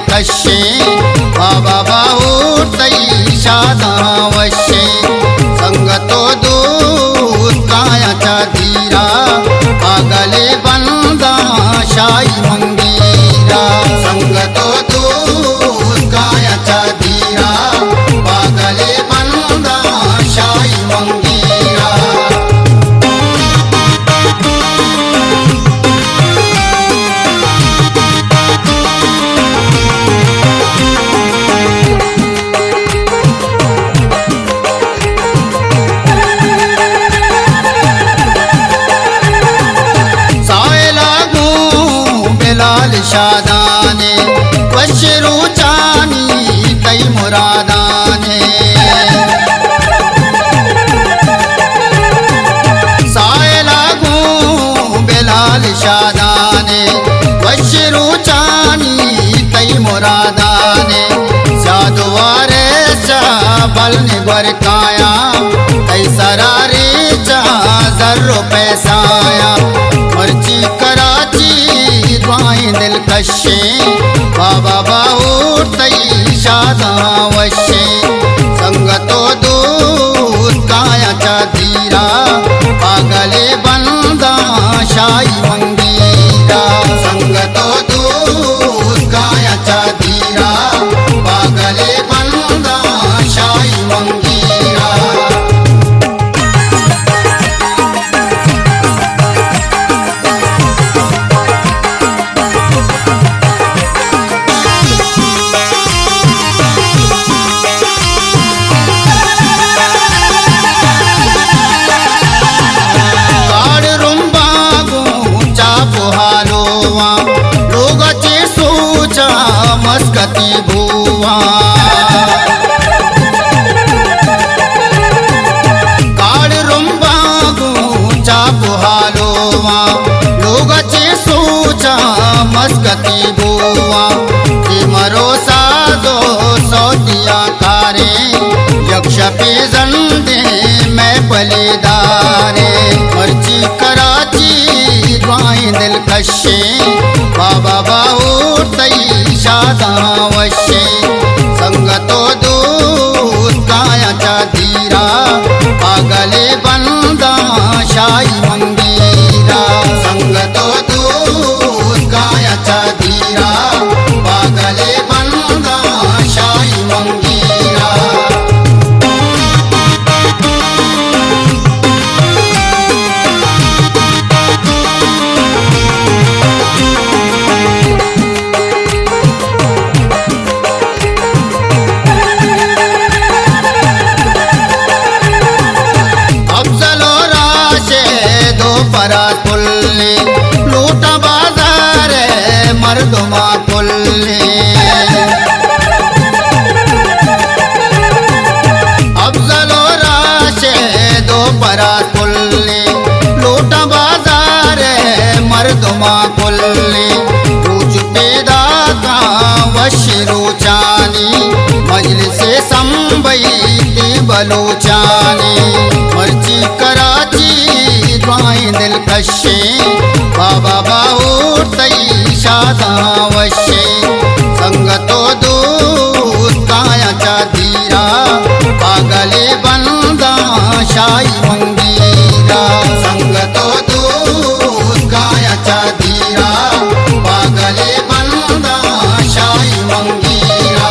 दिलकशे बाबा बाहुरतई शादावशे संगतो दूत कायाचा धीरा आगले बंदा शाही मंगीरा संगतो दूत कायाचा धीरा आगले बंदा शाही मंगीरा शादाने बशरू चानी कई मुरादाने साए लागू बेलाल शादाने बशरू चानी कई मुरादाने साधुवारे चाबल ने बरकाया कई सरारे चा जर्रो पैसाया मर्ची कराची दिलकशे बाबा बाहुरतई शादावशे संगतो दूत कायाचा धीरा आगले बंदा शाही मंगीरा संगतो दूत कायाचा धीरा आगले बंदा शाही मंगीरा मस्कती भुवा काड़ रुंबा गुंचा पुहालोवा लोगचे सोचा मस्कती भुवा कि मरो साजो सौदिया कारे यक्ष पे जंदे मैं बलिदारे मर्ची कराची द्वाई दिलकशे बाबा बाहुरतई शादावशे संगतो दूत कायाचा धीरा आगले बंदा शाही मंगीरा संगतो दूत कायाचा धीरा आगले बंदा शाही मंगीरा कुल्ले लूटा बाजार मर्दमा कुल्ले अफजलो राशे दो परा कुल्ले लूटा बाजार मर्दमा कुल्ले रूज पैदा का वशरू चानी मजलिसे संबई के बलोचानी मर्ची कराची दिलकशे बाबा बाहुरतई शादावशे संगतो दूत कायाचा धीरा आगले बंदा शाही मंगीरा संगतो दूत कायाचा धीरा आगले बंदा शाही मंगीरा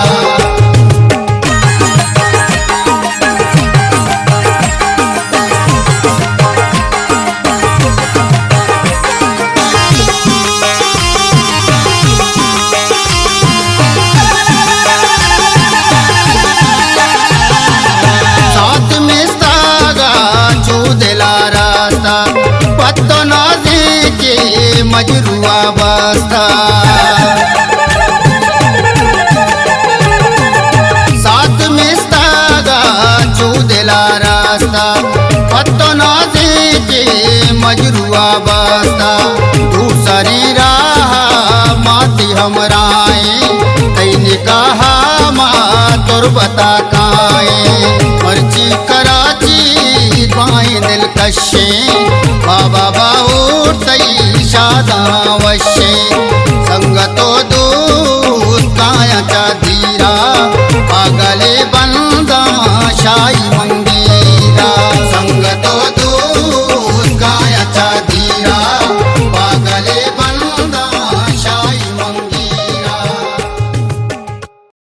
पत्तो नाज़े के मजरुआ वास्ता साथ में स्तागा चूदेला रास्ता पत्तो नाज़े के मजरुआ वास्ता दूसरी राह माती हमराए तैने कहा मा तुरबता काए मर्ची कराची द्वाई दिलकशे